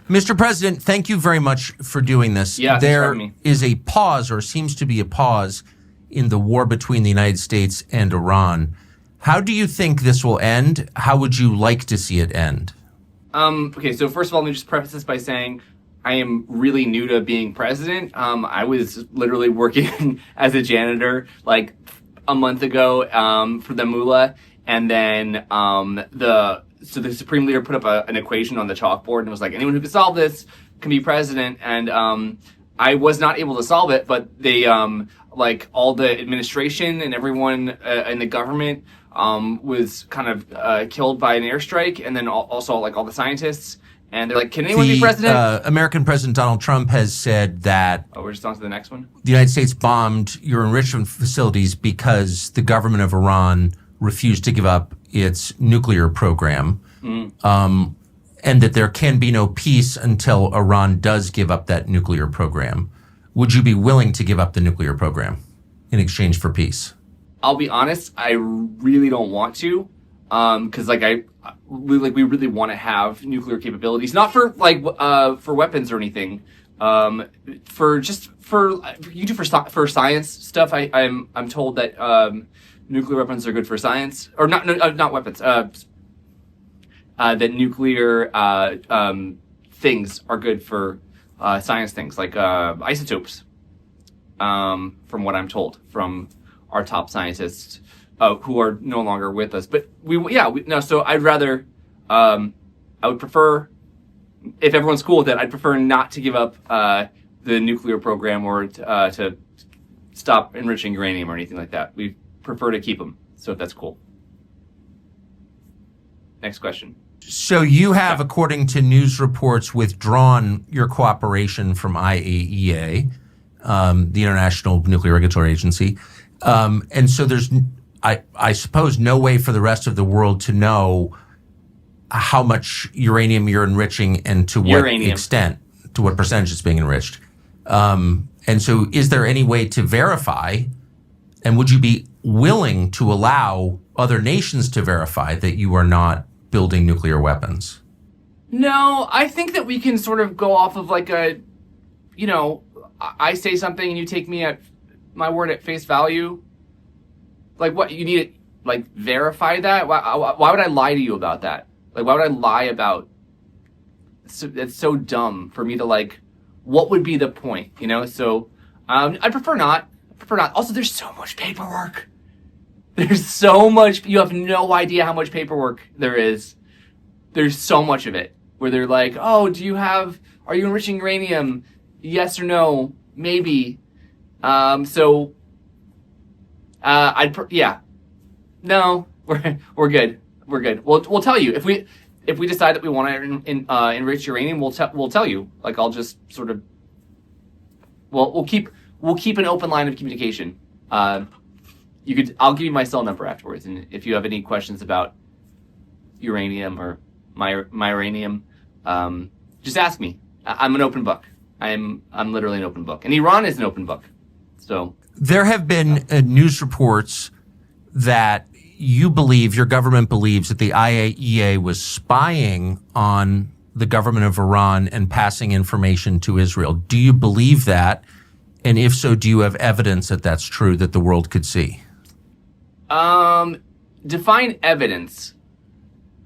Mr. President, thank you very much for doing this. Yeah, there is a pause, or seems to be a pause, in the war between the United States and Iran. How do you think this will end? How would you like to see it end? Okay, so first of all, let me just preface this by saying I am really new to being president. I was literally working as a janitor like a month ago for the mullah, and then the Supreme Leader put up an equation on the chalkboard and was like, anyone who can solve this can be president. And I was not able to solve it, but they like all the administration and everyone in the government was kind of killed by an airstrike, and then also like all the scientists. And they're like, can anyone be president? American President Donald Trump has said that... Oh, we're just on to the next one? The United States bombed your enrichment facilities because the government of Iran refused to give up its nuclear program, and that there can be no peace until Iran does give up that nuclear program. Would you be willing to give up the nuclear program in exchange for peace? I'll be honest, I really don't want to, because we really want to have nuclear capabilities, not for for weapons or anything, for science stuff. I'm told that nuclear weapons are good for science, or not weapons. That nuclear things are good for science things like isotopes. From what I'm told from our top scientists who are no longer with us, but so I'd rather, I would prefer, if everyone's cool with it, I'd prefer not to give up the nuclear program or to stop enriching uranium or anything like that. We prefer to keep them, so if that's cool. Next question. So you have, according to news reports, withdrawn your cooperation from IAEA, the International Nuclear Regulatory Agency. And so there's, I suppose, no way for the rest of the world to know how much uranium you're enriching and to what extent, to what percentage it's being enriched. And so is there any way to verify, and would you be willing to allow other nations to verify that you are not building nuclear weapons? No, I think that we can sort of go off of like a, I say something and you take me at my word at face value. Like what, you need to like verify that? Why would I lie to you about that? Like why would I lie about, it's so dumb for me to like, what would be the point, So I prefer not. Also, there's so much paperwork. There's so much, you have no idea how much paperwork there is. There's so much of it where they're like, oh, are you enriching uranium? Yes or no? Maybe. No, we're good. We're good. We'll tell you if we decide that we want to enrich uranium, we'll tell you. Like I'll just sort of, we'll keep an open line of communication. I'll give you my cell number afterwards, and if you have any questions about uranium or my uranium, just ask me. I'm an open book. I'm literally an open book, and Iran is an open book. So there have been news reports that your government believes that the IAEA was spying on the government of Iran and passing information to Israel. Do you believe that? And if so, do you have evidence that that's true that the world could see? Define evidence.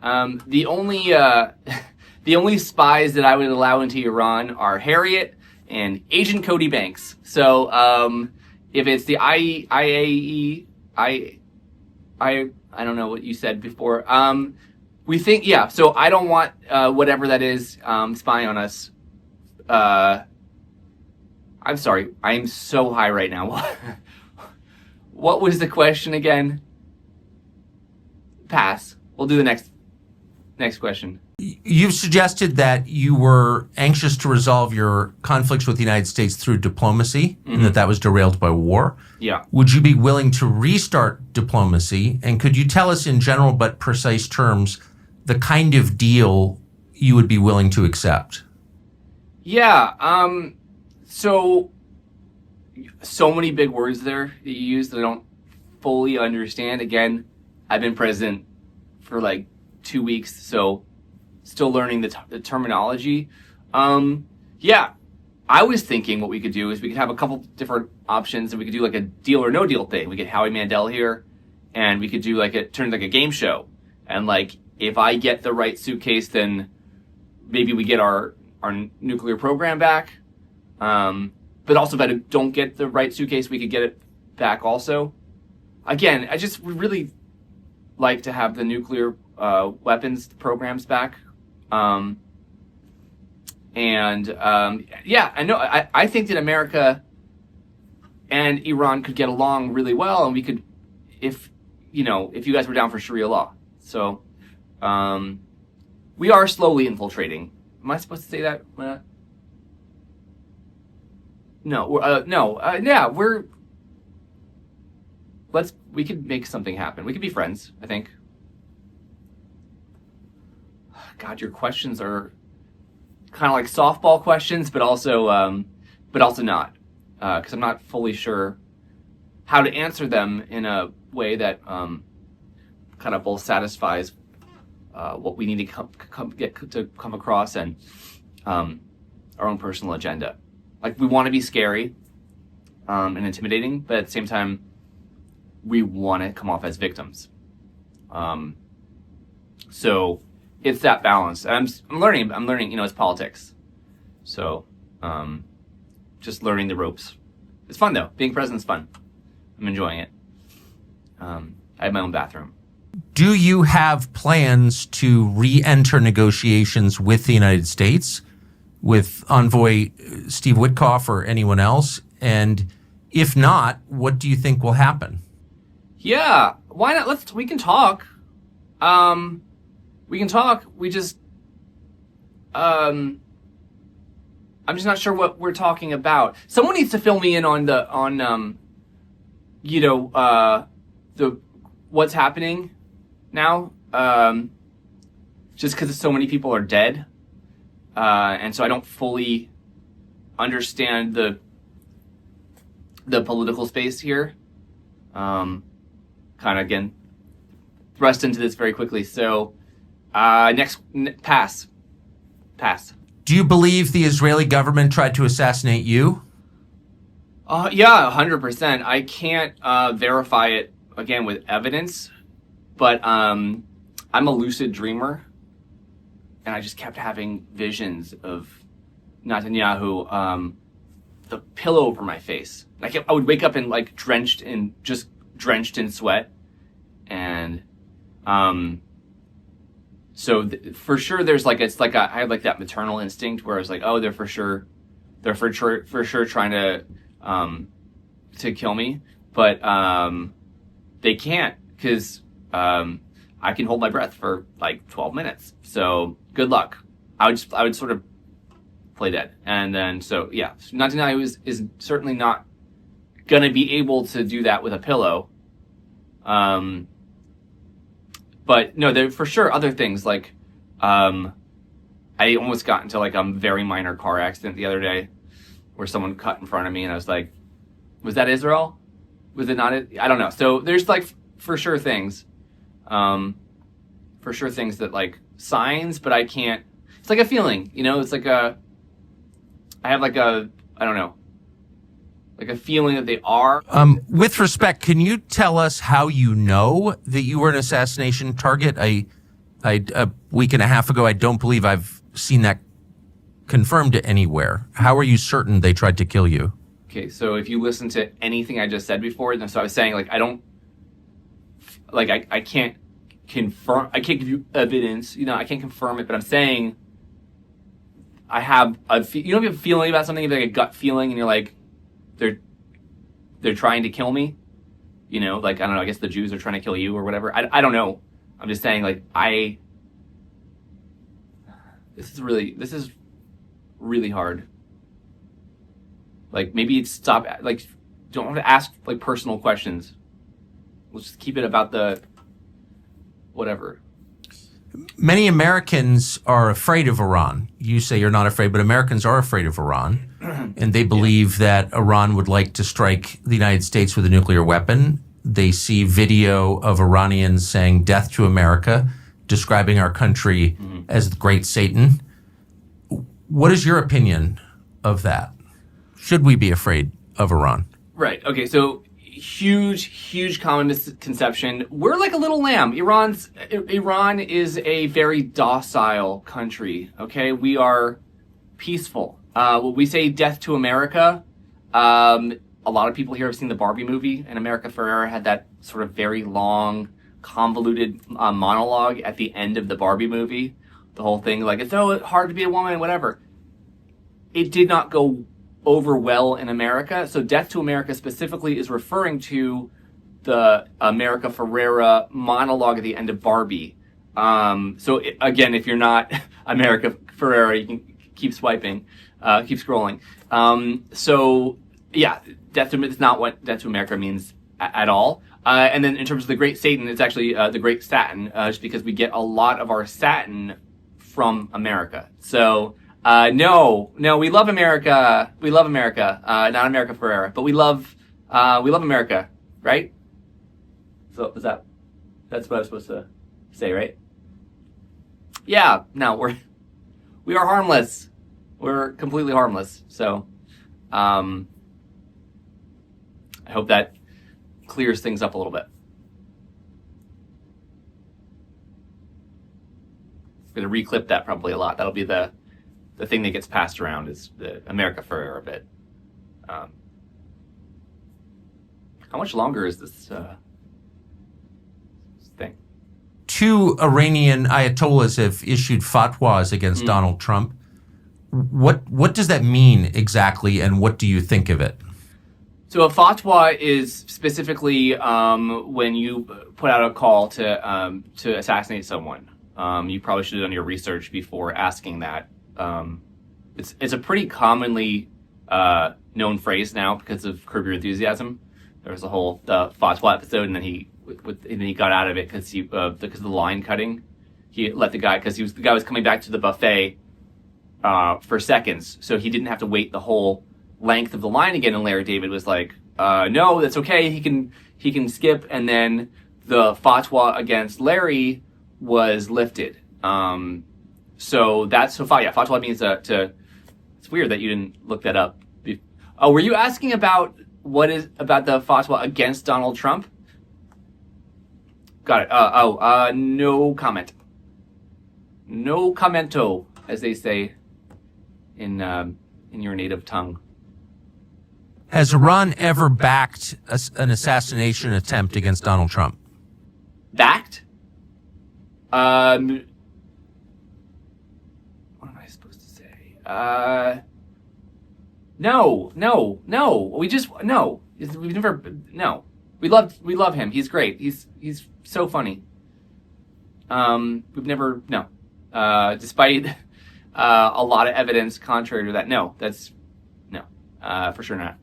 The only spies that I would allow into Iran are Harriet and Agent Cody Banks. So, if it's the IAEA, I don't know what you said before. We think, so I don't want, whatever that is, spying on us. I'm sorry. I'm so high right now. What was the question again? Pass. We'll do the next question. You've suggested that you were anxious to resolve your conflicts with the United States through diplomacy, and that was derailed by war. Yeah. Would you be willing to restart diplomacy? And could you tell us in general but precise terms the kind of deal you would be willing to accept? Yeah. So many big words there that you use that I don't fully understand. Again, I've been president for like 2 weeks, so still learning the terminology. Yeah. I was thinking what we could do is we could have a couple different options, and we could do like a deal or no deal thing. We get Howie Mandel here, and we could do like turn like a game show. And like, if I get the right suitcase, then maybe we get our nuclear program back. But also, if I don't get the right suitcase, we could get it back also. Again, I just would really like to have the nuclear weapons programs back. Yeah, I know. I think that America and Iran could get along really well, and we could, if you guys were down for Sharia law. So, we are slowly infiltrating. Am I supposed to say that? No. Yeah, we could make something happen. We could be friends, I think. God, your questions are kind of like softball questions, but also not, because I'm not fully sure how to answer them in a way that kind of both satisfies what we need to come across and our own personal agenda. Like, we want to be scary and intimidating, but at the same time, we want to come off as victims. So it's that balance. I'm learning. It's politics. So just learning the ropes. It's fun though. Being president's fun. I'm enjoying it. I have my own bathroom. Do you have plans to re-enter negotiations with the United States, with Envoy Steve Witkoff or anyone else? And if not, what do you think will happen? Yeah, why not? We can talk. We can talk. We just, I'm just not sure what we're talking about. Someone needs to fill me in on the what's happening now. Just because so many people are dead, and so I don't fully understand the political space here. Kind of again thrust into this very quickly. So. Pass. Do you believe the Israeli government tried to assassinate you? Yeah, 100%. I can't verify it again with evidence, but I'm a lucid dreamer, and I just kept having visions of Netanyahu, the pillow over my face. I would wake up and like drenched in sweat, and so for sure, there's like I had like that maternal instinct where I was like, oh, they're for sure trying to kill me, but they can't, because I can hold my breath for like 12 minutes. So good luck. I would sort of play dead, and then so yeah, Netanyahu is certainly not gonna be able to do that with a pillow. But no, there for sure other things like, I almost got into like a very minor car accident the other day where someone cut in front of me, and I was like, was that Israel? Was it not? I don't know. So there's like for sure things that like signs, but I can't. It's like a feeling, It's like I have like I don't know. Like a feeling that they are. With respect, can you tell us how you know that you were an assassination target? A week and a half ago, I don't believe I've seen that confirmed anywhere. How are you certain they tried to kill you? Okay, so if you listen to anything I just said before, so I was saying like I can't confirm. I can't give you evidence. I can't confirm it, but I'm saying I have if you have a feeling about something, you have like a gut feeling, and you're like, they're trying to kill me, like, I don't know, I guess the Jews are trying to kill you or whatever. I don't know. I'm just saying, like, this is really hard. Like, maybe stop, like, don't have to ask, like, personal questions. Let's just keep it about the whatever. Many Americans are afraid of Iran. You say you're not afraid, but Americans are afraid of Iran. And they believe that Iran would like to strike the United States with a nuclear weapon. They see video of Iranians saying death to America, describing our country as the great Satan. What is your opinion of that? Should we be afraid of Iran? Right. Okay. So huge common misconception. We're like a little lamb. Iran is a very docile country. Okay. We are peaceful. When we say death to America, a lot of people here have seen the Barbie movie, and America Ferrera had that sort of very long, convoluted monologue at the end of the Barbie movie. The whole thing, like, it's so hard to be a woman, whatever. It did not go over well in America. So Death to America specifically is referring to the America Ferrera monologue at the end of Barbie. Again, if you're not America Ferrera, you can keep swiping, keep scrolling. It's not what Death to America means at all. And then in terms of the Great Satan, it's actually the Great Satin, just because we get a lot of our satin from America. So no, we love America. We love America, not America Ferrera, but we love America, right? So that's what I was supposed to say, right? Yeah, no, we are harmless. We're completely harmless. So, I hope that clears things up a little bit. I'm going to reclip that probably a lot. That'll be the thing that gets passed around is the America Ferrera bit. How much longer is this thing? 2 Iranian ayatollahs have issued fatwas against Donald Trump. What does that mean exactly, and what do you think of it? So a fatwa is specifically when you put out a call to assassinate someone. You probably should have done your research before asking that. It's a pretty commonly known phrase now because of Curb Your Enthusiasm. There was a whole fatwa episode, and then he got out of it because of the line cutting. He let the guy, because the guy was coming back to the buffet for seconds, so he didn't have to wait the whole length of the line again. And Larry David was like, "No, that's okay. He can skip." And then the fatwa against Larry was lifted. So that's fatwa means to. It's weird that you didn't look that up. Oh, were you asking about about the fatwa against Donald Trump? Got it. No comment. No commento, as they say in your native tongue. Has Iran ever backed an assassination attempt against Donald Trump? Backed? What am I supposed to say? No. We've never. No. We love him. He's great. He's so funny. We've never. No. Despite a lot of evidence contrary to that. No. That's no. For sure not.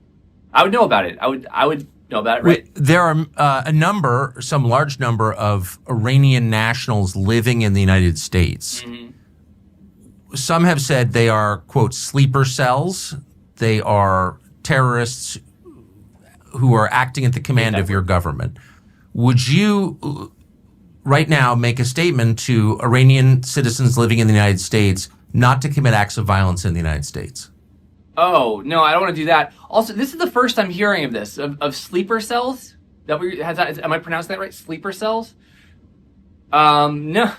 I would know about it. I would know about it, right? There are some large number of Iranian nationals living in the United States. Mm-hmm. Some have said they are, quote, sleeper cells. They are terrorists who are acting at the command of your government. Would you right now make a statement to Iranian citizens living in the United States not to commit acts of violence in the United States? Oh, no, I don't want to do that. Also, this is the first I'm hearing of this, of sleeper cells. Am I pronouncing that right? Sleeper cells? No.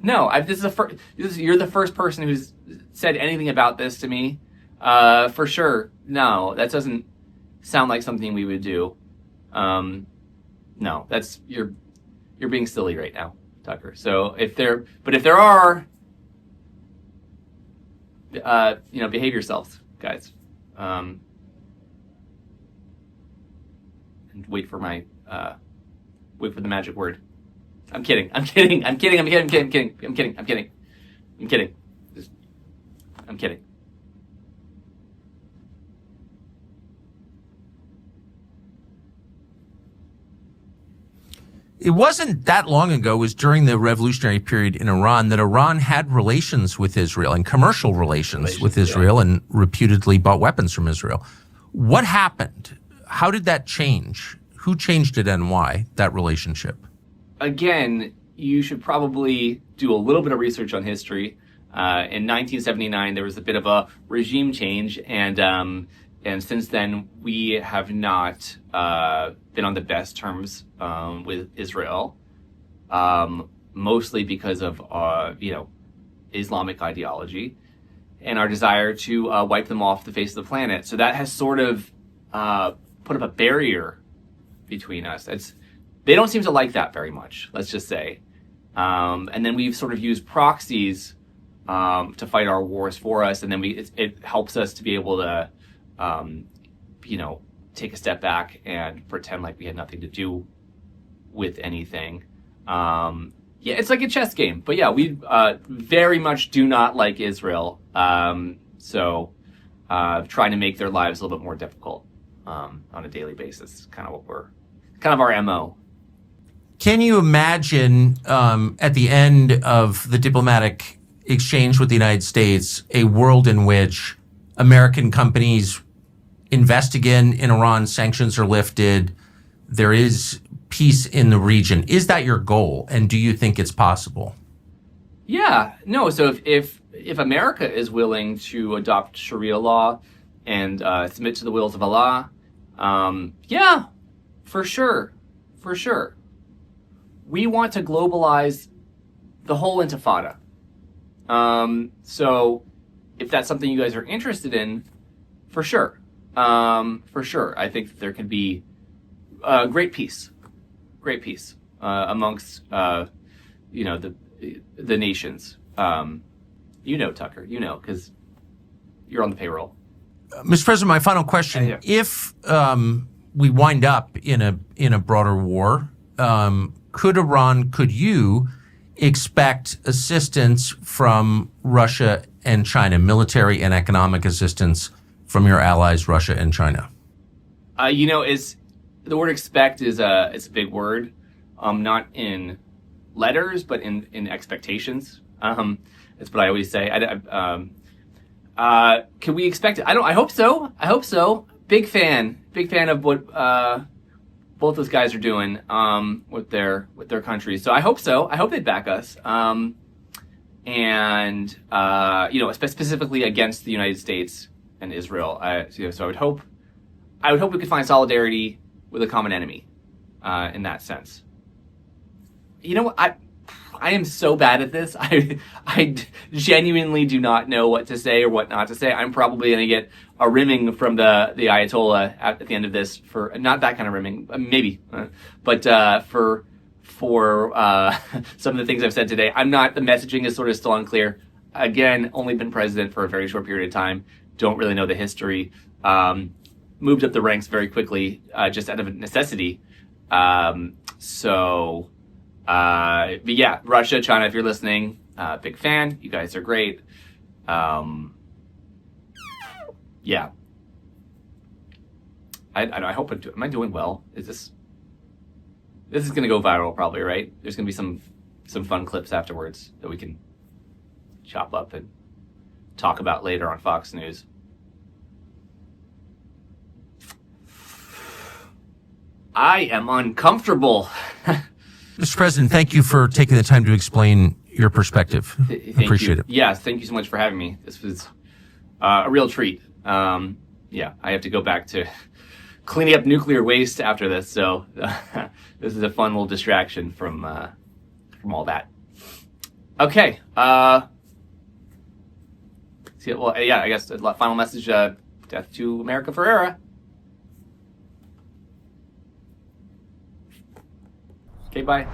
You're the first person who's said anything about this to me. For sure. No, that doesn't sound like something we would do. No, you're being silly right now, Tucker. So if there are, behave yourselves, guys. And wait for the magic word. I'm kidding. It wasn't that long ago, it was during the revolutionary period in Iran, that Iran had relations with Israel and commercial relations with Israel, and reputedly bought weapons from Israel. What happened? How did that change? Who changed it and why, that relationship? Again, you should probably do a little bit of research on history. In 1979, there was a bit of a regime change, and since then we have not been on the best terms with Israel, mostly because of Islamic ideology and our desire to wipe them off the face of the planet. So that has sort of put up a barrier between us. They don't seem to like that very much, let's just say. And then we've sort of used proxies to fight our wars for us, and then it helps us to be able to, take a step back and pretend like we had nothing to do with anything. It's like a chess game, but yeah, we very much do not like Israel. So trying to make their lives a little bit more difficult on a daily basis, kind of our MO. Can you imagine at the end of the diplomatic exchange with the United States, a world in which American companies invest again in Iran, sanctions are lifted, there is peace in the region? Is that your goal, and do you think it's possible? Yeah, no. So if America is willing to adopt Sharia law and submit to the wills of Allah, yeah, for sure. We want to globalize the whole Intifada. So if that's something you guys are interested in, for sure. I think that there can be great peace amongst the nations. Tucker, because you're on the payroll. Mr. President, my final question: Yeah. If we wind up in a broader war, could you expect assistance from Russia and China, military and economic assistance from your allies, Russia and China? Is the word "expect" is it's a big word, not in letters, but in expectations. That's what I always say. Can we expect it? I hope so. Big fan of what both those guys are doing with their countries. So I hope so. I hope they'd back us. Specifically against the United States and Israel. So I would hope we could find solidarity with a common enemy in that sense. You know what? I am so bad at this. I genuinely do not know what to say or what not to say. I'm probably going to get a rimming from the Ayatollah at the end of this, for not that kind of rimming, maybe, but for some of the things I've said today. The messaging is sort of still unclear. Again, only been president for a very short period of time. Don't really know the history. Moved up the ranks very quickly, just out of necessity. But yeah, Russia, China, if you're listening, big fan. You guys are great. Yeah. I hope am I doing well? This is going to go viral probably, right? There's going to be some fun clips afterwards that we can chop up and talk about later on Fox News. I am uncomfortable. Mr. President, thank you for taking the time to explain your perspective. Appreciate it. Yes, thank you so much for having me. This was a real treat. I have to go back to cleaning up nuclear waste after this, so this is a fun little distraction from all that. Okay. I guess the final message, death to America Ferrera. Okay, bye.